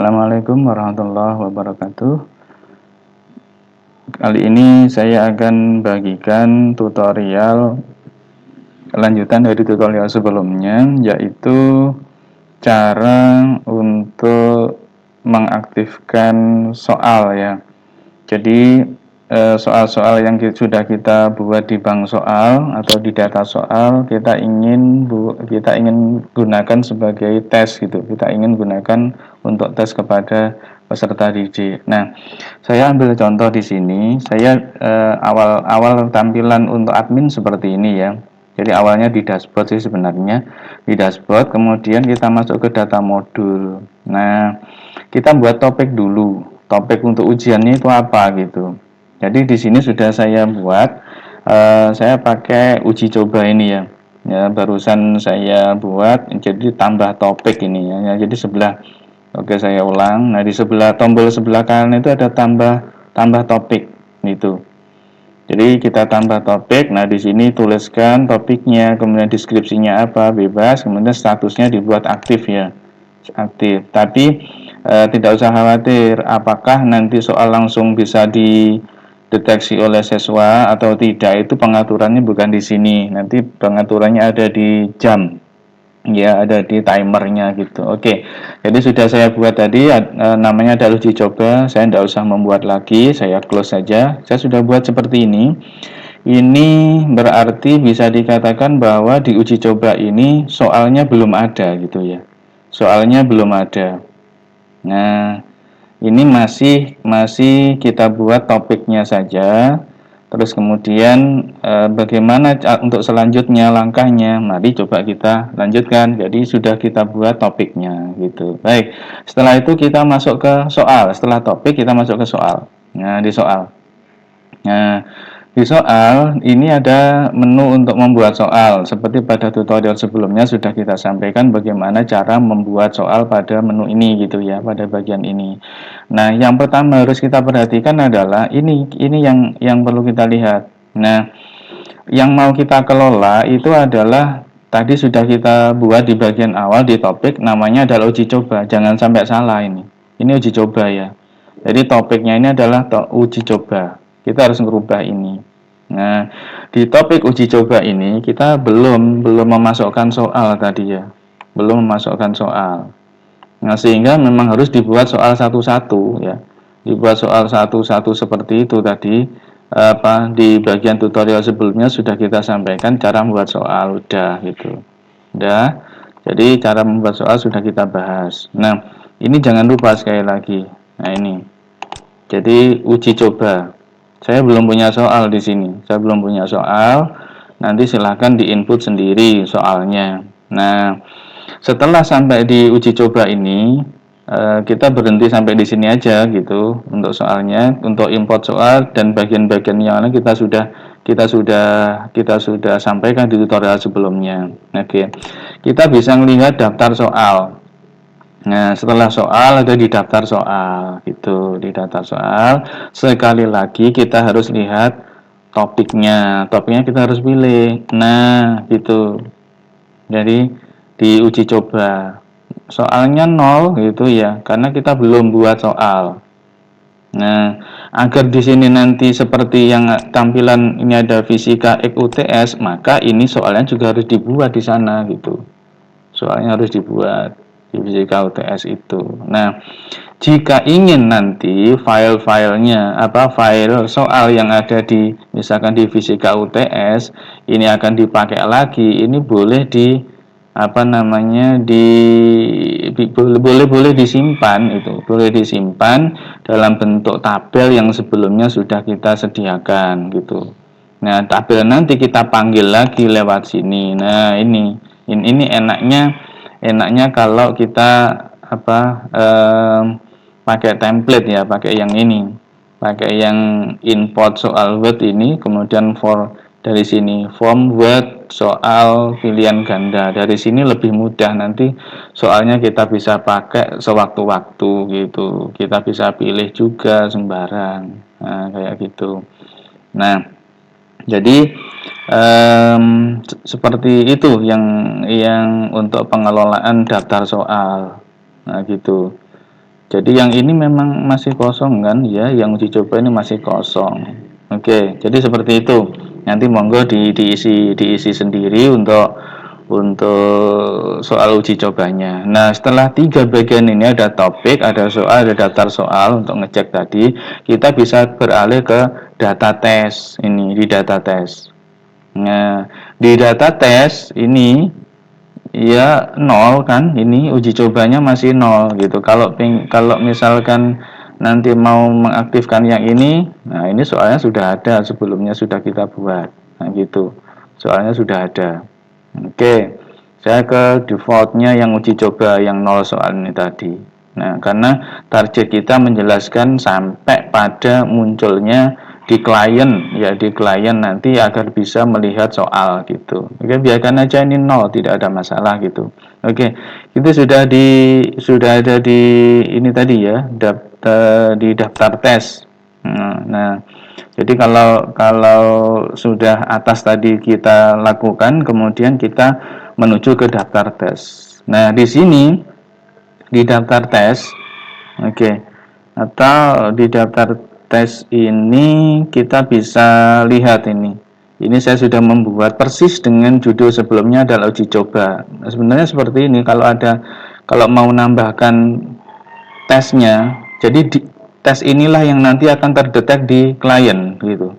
Assalamualaikum warahmatullahi wabarakatuh. Kali ini saya akan bagikan tutorial lanjutan dari tutorial sebelumnya, yaitu cara untuk mengaktifkan soal ya. Jadi soal-soal yang sudah kita buat di bank soal atau di data soal, kita ingin gunakan sebagai tes gitu. Kita ingin gunakan untuk tes kepada peserta didik. Nah, saya ambil contoh di sini. Saya awal tampilan untuk admin seperti ini ya. Jadi awalnya di dashboard sih sebenarnya, di dashboard. Kemudian kita masuk ke data modul. Nah, kita buat topik dulu. Topik untuk ujiannya itu apa gitu. Jadi di sini sudah saya buat, saya pakai uji coba ini ya. Ya, barusan saya buat, jadi tambah topik ini ya. Jadi sebelah, oke saya ulang. Nah di sebelah tombol sebelah kanan itu ada tambah topik gitu. Jadi kita tambah topik. Nah di sini tuliskan topiknya, kemudian deskripsinya apa, bebas, kemudian statusnya dibuat aktif ya, aktif. Tapi tidak usah khawatir apakah nanti soal langsung bisa dideteksi oleh siswa atau tidak, itu pengaturannya bukan di sini. Nanti pengaturannya ada di jam ya, ada di timernya gitu. Oke, jadi sudah saya buat tadi, namanya adalah uji coba. Saya tidak usah membuat lagi, saya close saja. Saya sudah buat seperti ini. Ini berarti bisa dikatakan bahwa di uji coba ini soalnya belum ada gitu ya, soalnya belum ada. Nah, ini masih kita buat topiknya saja. Terus kemudian bagaimana untuk selanjutnya langkahnya? Mari coba kita lanjutkan. Jadi sudah kita buat topiknya gitu. Baik. Setelah itu kita masuk ke soal. Setelah topik kita masuk ke soal. Nah, di soal. Nah, di soal ini ada menu untuk membuat soal. Seperti pada tutorial sebelumnya sudah kita sampaikan bagaimana cara membuat soal pada menu ini gitu ya, pada bagian ini. Nah, yang pertama harus kita perhatikan adalah ini yang perlu kita lihat. Nah, yang mau kita kelola itu adalah tadi sudah kita buat di bagian awal di topik, namanya adalah uji coba. Jangan sampai salah ini. Ini uji coba ya. Jadi topiknya ini adalah uji coba. Kita harus merubah ini. Nah, di topik uji coba ini kita belum memasukkan soal tadi ya. Belum memasukkan soal. Nah, sehingga memang harus dibuat soal satu-satu ya. Dibuat soal satu-satu seperti itu tadi. Di bagian tutorial sebelumnya sudah kita sampaikan cara membuat soal, udah gitu. Udah. Jadi cara membuat soal sudah kita bahas. Nah, ini jangan lupa sekali lagi. Nah, ini. Jadi uji coba. Saya belum punya soal di sini. Saya belum punya soal. Nanti silahkan di-input sendiri soalnya. Nah, setelah sampai di uji coba ini, kita berhenti sampai di sini aja gitu untuk soalnya. Untuk import soal dan bagian-bagian yang lain kita sudah sampaikan di tutorial sebelumnya. Oke, kita bisa melihat daftar soal. Nah, setelah soal ada di daftar soal gitu. Di daftar soal sekali lagi kita harus lihat topiknya. Topiknya kita harus pilih. Nah, gitu. Jadi di uji coba soalnya 0 gitu ya, karena kita belum buat soal. Nah, agar di sini nanti seperti yang tampilan ini ada fisika XUTS, maka ini soalnya juga harus dibuat di sana gitu. Soalnya harus dibuat di fisika UTS itu. Nah, jika ingin nanti file-filenya file soal yang ada di misalkan di fisika UTS ini akan dipakai lagi, ini boleh boleh disimpan, itu boleh disimpan dalam bentuk tabel yang sebelumnya sudah kita sediakan gitu. Nah, tabel nanti kita panggil lagi lewat sini. Nah, ini enaknya kalau kita pakai template ya, pakai yang ini, pakai yang import soal Word ini, kemudian dari sini form Word soal pilihan ganda. Dari sini lebih mudah, nanti soalnya kita bisa pakai sewaktu-waktu gitu. Kita bisa pilih juga sembarang. Nah, kayak gitu. Nah, jadi seperti itu yang untuk pengelolaan daftar soal. Nah, gitu. Jadi yang ini memang masih kosong kan ya, yang uji coba ini masih kosong. Oke, jadi seperti itu. Nanti monggo diisi sendiri untuk soal uji cobanya. Nah, setelah 3 bagian ini ada topik, ada soal, ada daftar soal untuk ngecek tadi, kita bisa beralih ke data tes ini di data tes. Nah, di data tes ini ya nol kan, ini uji cobanya masih nol gitu. Kalau misalkan nanti mau mengaktifkan yang ini, nah ini soalnya sudah ada sebelumnya sudah kita buat, nah gitu. Soalnya sudah ada. Oke, saya ke defaultnya yang uji coba yang nol soal ini tadi. Nah, karena target kita menjelaskan sampai pada munculnya di klien, ya di klien nanti agar bisa melihat soal gitu. Oke, biarkan aja ini nol, tidak ada masalah gitu. Oke, itu sudah ada di ini tadi ya, di daftar tes. Nah, jadi kalau sudah atas tadi kita lakukan, kemudian kita menuju ke daftar tes. Nah, di sini di daftar tes, oke, atau di daftar tes ini kita bisa lihat ini. Ini saya sudah membuat persis dengan judul sebelumnya adalah uji coba. Nah, sebenarnya seperti ini, kalau mau nambahkan tesnya, jadi tes inilah yang nanti akan terdetek di klien gitu.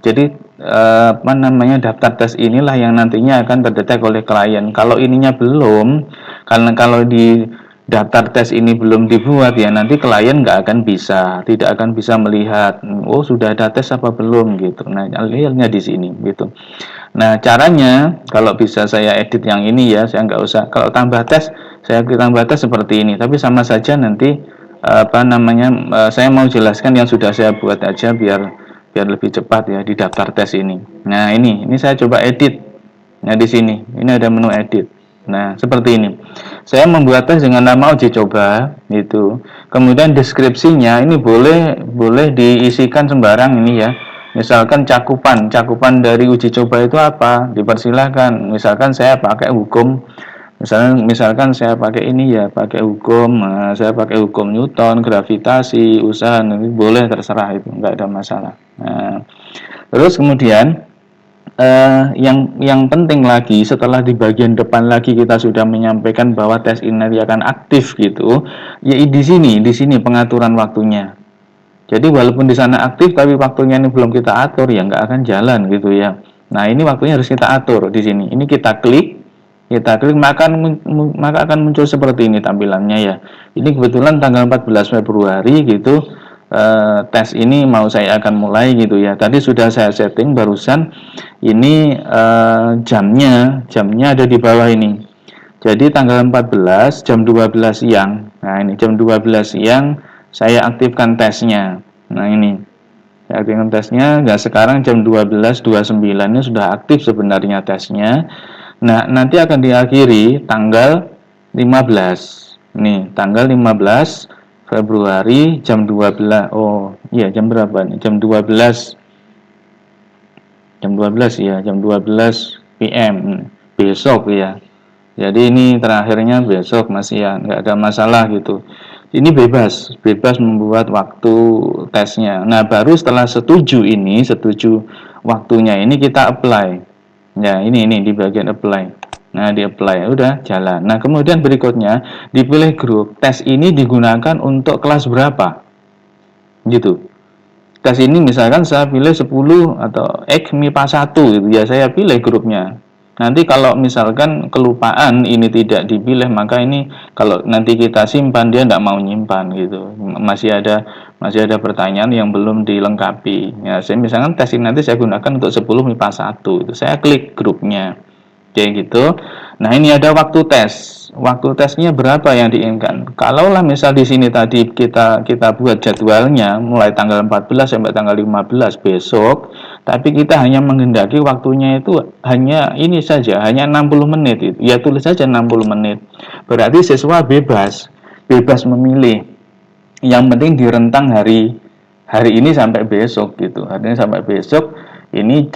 Jadi apa namanya, daftar tes inilah yang nantinya akan terdetek oleh klien. Kalau ininya belum, karena kalau di daftar tes ini belum dibuat ya nanti klien tidak akan bisa melihat, oh sudah ada tes apa belum gitu. Nah, lihatnya di sini gitu. Nah, caranya kalau bisa saya edit yang ini ya, saya nggak usah. Kalau tambah tes, saya tambah tes seperti ini. Tapi sama saja nanti apa namanya, saya mau jelaskan yang sudah saya buat aja biar biar lebih cepat ya di daftar tes ini. Nah, ini saya coba edit. Nah, di sini ini ada menu edit. Nah, seperti ini. Saya membuat tes dengan nama uji coba itu. Kemudian deskripsinya ini boleh diisikan sembarang ini ya. Misalkan cakupan dari uji coba itu apa? Dipersilahkan. Misalkan saya pakai hukum, misalkan saya pakai ini ya, pakai hukum, saya pakai hukum Newton, gravitasi, usaha, nanti boleh terserah itu, nggak ada masalah. Nah, terus kemudian yang penting lagi setelah di bagian depan lagi kita sudah menyampaikan bahwa tes ini nanti akan aktif gitu, ya di sini pengaturan waktunya. Jadi walaupun di sana aktif tapi waktunya ini belum kita atur ya nggak akan jalan gitu ya. Nah, ini waktunya harus kita atur di sini. Ini kita klik maka akan muncul seperti ini tampilannya ya. Ini kebetulan tanggal 14 Februari gitu. Tes ini mau saya akan mulai gitu ya. Tadi sudah saya setting barusan. Ini jamnya ada di bawah ini. Jadi tanggal 14 jam 12 siang. Nah, ini jam 12 siang saya aktifkan tesnya. Nah, ini saya aktifkan tesnya. Nah, sekarang jam 12.29 ini sudah aktif sebenarnya tesnya. Nah, nanti akan diakhiri tanggal 15. Nih, tanggal 15 Februari jam 12. Oh, iya jam berapa nih? Jam 12. Jam 12 ya, jam 12 PM. Besok ya. Jadi ini terakhirnya besok masih ya, nggak ada masalah gitu. Ini bebas membuat waktu tesnya. Nah, baru setelah setuju waktunya ini kita apply. Ya, ini di bagian apply. Nah, di apply udah jalan. Nah, kemudian berikutnya dipilih grup. Tes ini digunakan untuk kelas berapa? Gitu. Tes ini misalkan saya pilih 10 atau X MIPA 1 gitu ya, saya pilih grupnya. Nanti kalau misalkan kelupaan ini tidak dipilih, maka ini kalau nanti kita simpan dia tidak mau nyimpan gitu. Masih ada pertanyaan yang belum dilengkapi. Ya, saya misalkan tes ini nanti saya gunakan untuk 10 MIPA 1 itu. Saya klik grupnya. Kayak gitu. Nah, ini ada waktu tes. Waktu tesnya berapa yang diinginkan? Kalaulah misal di sini tadi kita buat jadwalnya mulai tanggal 14 sampai tanggal 15 besok, tapi kita hanya menghendaki waktunya itu hanya ini saja, hanya 60 menit itu. Ya tulis saja 60 menit. Berarti siswa bebas memilih. Yang penting di rentang hari ini sampai besok gitu. Hari ini sampai besok ini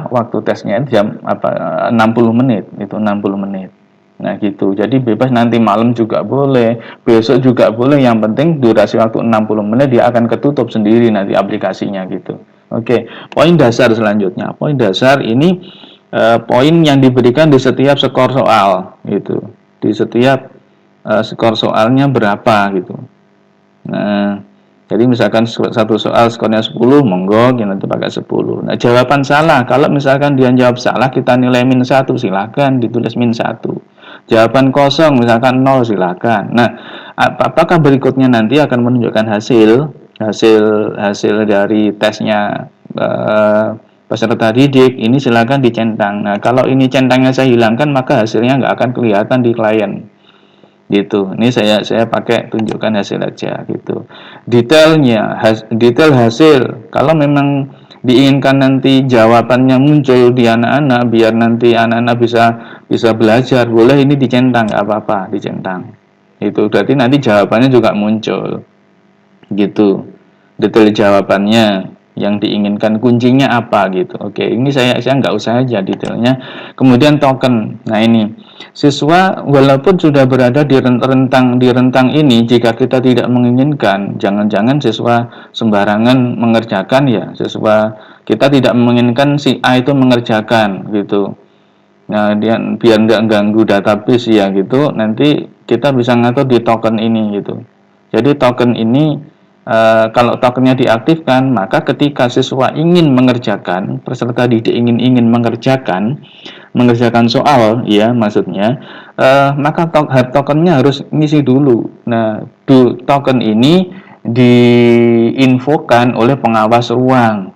waktu tesnya jam 60 menit, itu 60 menit. Nah gitu, jadi bebas, nanti malam juga boleh, besok juga boleh, yang penting durasi waktu 60 menit dia akan ketutup sendiri nanti aplikasinya gitu. Oke, poin dasar selanjutnya. Poin dasar ini poin yang diberikan di setiap skor soal gitu. Di setiap skor soalnya berapa gitu. Nah, jadi misalkan satu soal skornya 10, monggo kita nanti pakai 10. Nah, jawaban salah, kalau misalkan dia jawab salah, kita nilai -1, silakan ditulis -1. Jawaban kosong, misalkan 0, silakan. Nah, apakah berikutnya nanti akan menunjukkan hasil dari tesnya peserta didik, ini silakan dicentang. Nah, kalau ini centangnya saya hilangkan, maka hasilnya nggak akan kelihatan di klien gitu. Ini saya pakai tunjukkan hasil aja gitu. Detail hasil, kalau memang diinginkan nanti jawabannya muncul di anak-anak biar nanti anak-anak bisa belajar, boleh ini dicentang, nggak apa-apa dicentang. Itu berarti nanti jawabannya juga muncul gitu. Detail jawabannya yang diinginkan, kuncinya apa gitu. Oke, ini saya nggak usah aja detailnya. Kemudian token. Nah, ini siswa walaupun sudah berada di rentang ini, jika kita tidak menginginkan, jangan-jangan siswa sembarangan mengerjakan ya. Siswa kita tidak menginginkan si A itu mengerjakan gitu. Nah, dia biar nggak ganggu database ya gitu, nanti kita bisa ngatur di token ini gitu. Jadi token ini kalau tokennya diaktifkan, maka ketika siswa ingin mengerjakan, peserta didik ingin mengerjakan soal, ya maksudnya, maka hard tokennya harus ngisi dulu. Nah, token ini diinfokan oleh pengawas ruang,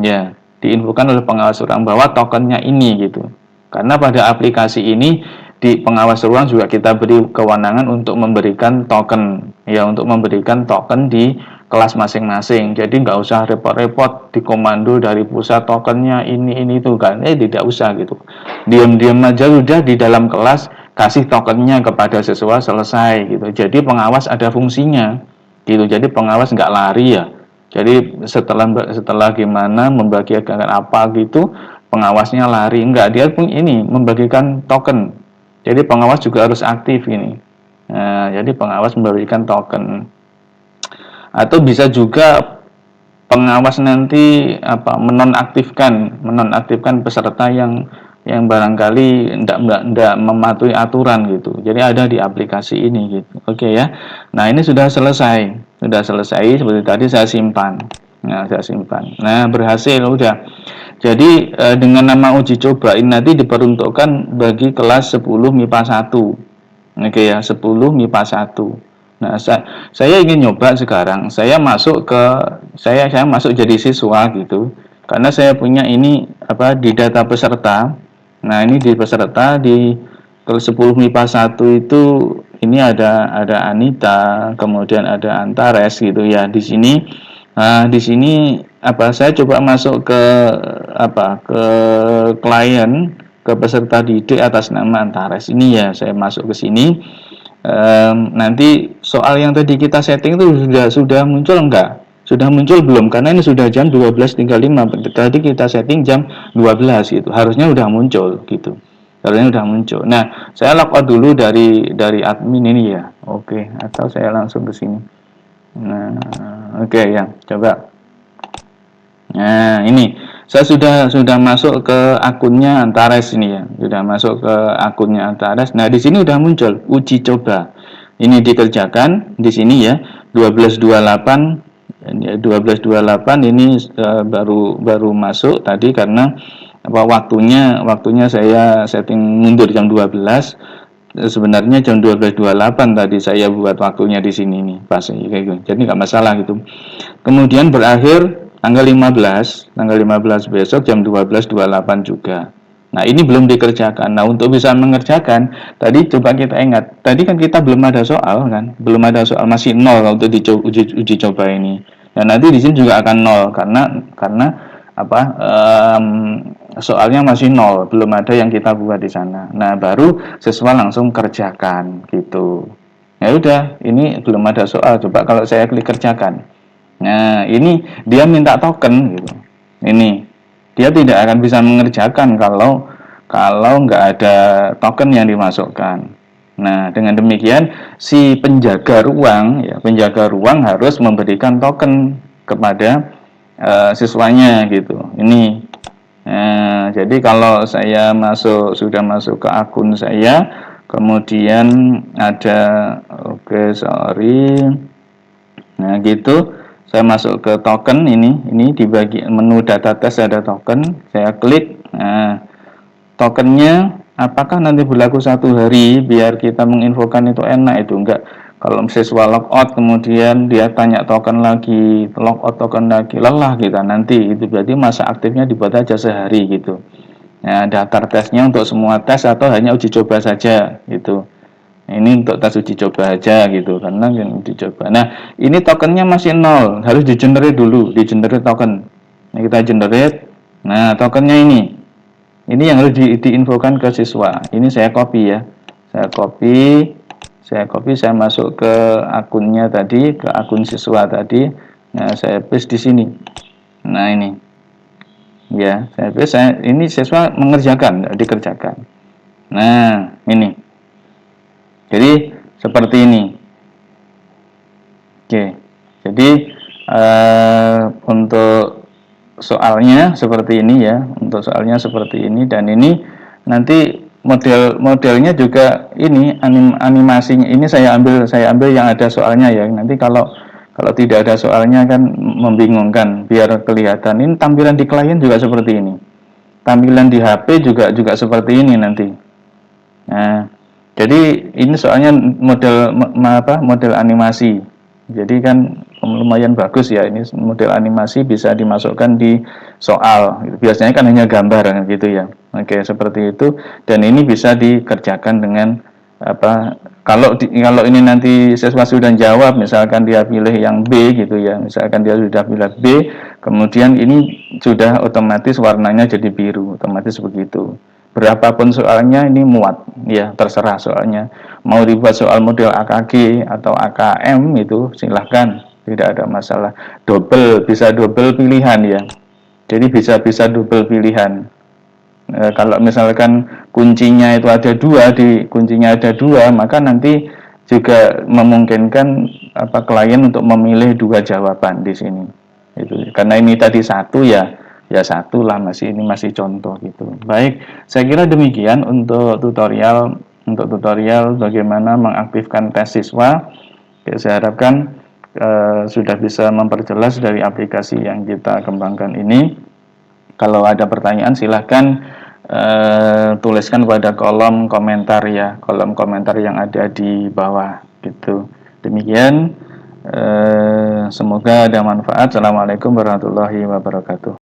ya, diinfokan oleh pengawas ruang bahwa tokennya ini gitu. Karena pada aplikasi ini di pengawas ruang juga kita beri kewenangan untuk memberikan token, ya, untuk memberikan token di kelas masing-masing. Jadi nggak usah repot-repot di komando dari pusat tokennya ini itu kan, tidak usah gitu. Diam-diam aja udah di dalam kelas kasih tokennya kepada siswa, selesai gitu. Jadi pengawas ada fungsinya gitu. Jadi pengawas nggak lari ya. Jadi setelah gimana membagikan apa gitu, pengawasnya lari, enggak, dia pun ini membagikan token. Jadi pengawas juga harus aktif ini. Nah, jadi pengawas memberikan token. Atau bisa juga pengawas nanti menonaktifkan peserta yang barangkali tidak mematuhi aturan gitu. Jadi ada di aplikasi ini gitu. Oke ya. Nah, ini sudah selesai. Seperti tadi saya simpan. Nah, berhasil udah. Jadi dengan nama uji coba ini nanti diperuntukkan bagi kelas 10 MIPA 1. Oke ya, 10 MIPA 1. Nah, saya ingin nyoba sekarang. Saya masuk jadi siswa gitu. Karena saya punya ini di data peserta. Nah, ini di peserta di kelas 10 MIPA 1 itu ini ada Anita, kemudian ada Antares gitu ya di sini. Nah, di sini saya coba masuk ke ke klien, ke peserta didik atas nama Antares ini ya, saya masuk ke sini. Nanti soal yang tadi kita setting itu sudah muncul enggak? Sudah muncul belum? Karena ini sudah jam 12.35. Tadi kita setting jam 12 gitu. Harusnya udah muncul gitu. Harusnya udah muncul. Nah, saya logout dulu dari admin ini ya. Oke, atau saya langsung ke sini. Nah, oke ya, coba. Nah, ini saya sudah masuk ke akunnya Antares ini ya. Sudah masuk ke akunnya Antares. Nah, di sini udah muncul uji coba. Ini dikerjakan di sini ya. 12.28 ini baru masuk tadi karena waktunya saya setting mundur jam 12. Sebenarnya jam 12.28 tadi saya buat waktunya di sini nih pas kayak gitu. Jadi nggak masalah gitu. Kemudian berakhir tanggal 15 besok jam 12.28 juga. Nah, ini belum dikerjakan. Nah, untuk bisa mengerjakan, tadi coba kita ingat, tadi kan kita belum ada soal kan, belum ada soal, masih nol untuk uji coba ini. Dan nanti di sini juga akan nol karena soalnya masih nol, belum ada yang kita buat di sana. Nah, baru siswa langsung kerjakan gitu. Ya udah, ini belum ada soal. Coba kalau saya klik kerjakan. Nah, ini dia minta token gitu. Ini dia tidak akan bisa mengerjakan kalau kalau nggak ada token yang dimasukkan. Nah, dengan demikian si penjaga ruang, ya, penjaga ruang harus memberikan token kepada siswanya gitu. Ini, jadi kalau saya sudah masuk ke akun saya, kemudian ada, oke, sorry, nah gitu, saya masuk ke token ini di bagian menu data test ada token, saya klik, nah tokennya apakah nanti berlaku 1 hari biar kita menginfokan itu enak itu enggak. Kalau siswa logout kemudian dia tanya token lagi, logout token lagi, lelah kita nanti, itu berarti masa aktifnya dibuat aja sehari gitu. Nah, daftar tesnya untuk semua tes atau hanya uji coba saja gitu. Ini untuk tes uji coba aja gitu, karena yang uji coba. Nah, ini tokennya masih 0, harus di-generate dulu, di-generate token. Nah, kita generate. Nah, tokennya ini yang harus diinfokan ke siswa. Ini saya copy ya. Saya copy, saya masuk ke akunnya tadi, ke akun siswa tadi. Nah, saya paste di sini. Nah, ini. Ya, saya paste, ini siswa mengerjakan, dikerjakan. Nah, ini. Jadi seperti ini. Oke. Jadi untuk soalnya seperti ini ya, untuk soalnya seperti ini, dan ini nanti modelnya juga ini animasinya ini saya ambil yang ada soalnya ya. Nanti kalau tidak ada soalnya kan membingungkan, biar kelihatan. Ini tampilan di klien juga seperti ini. Tampilan di HP juga seperti ini nanti. Nah, jadi ini soalnya model animasi. Jadi kan lumayan bagus ya, ini model animasi bisa dimasukkan di soal. Biasanya kan hanya gambar gitu ya. Oke, seperti itu, dan ini bisa dikerjakan dengan kalau ini nanti siswa sudah jawab, misalkan dia pilih yang B gitu ya, misalkan dia sudah pilih B, kemudian ini sudah otomatis warnanya jadi biru, otomatis begitu. Berapapun soalnya ini muat, ya terserah soalnya. Mau dibuat soal model AKG atau AKM itu silahkan, tidak ada masalah. Bisa double pilihan ya. Jadi bisa double pilihan. Kalau misalkan kuncinya ada dua, maka nanti juga memungkinkan klien untuk memilih 2 jawaban di sini. Itu karena ini tadi satu ya satu lah, ini masih contoh gitu. Baik, saya kira demikian untuk tutorial bagaimana mengaktifkan tes siswa. Saya harapkan sudah bisa memperjelas dari aplikasi yang kita kembangkan ini. Kalau ada pertanyaan silahkan tuliskan pada kolom komentar ya, kolom komentar yang ada di bawah gitu. Demikian, semoga ada manfaat. Assalamualaikum warahmatullahi wabarakatuh.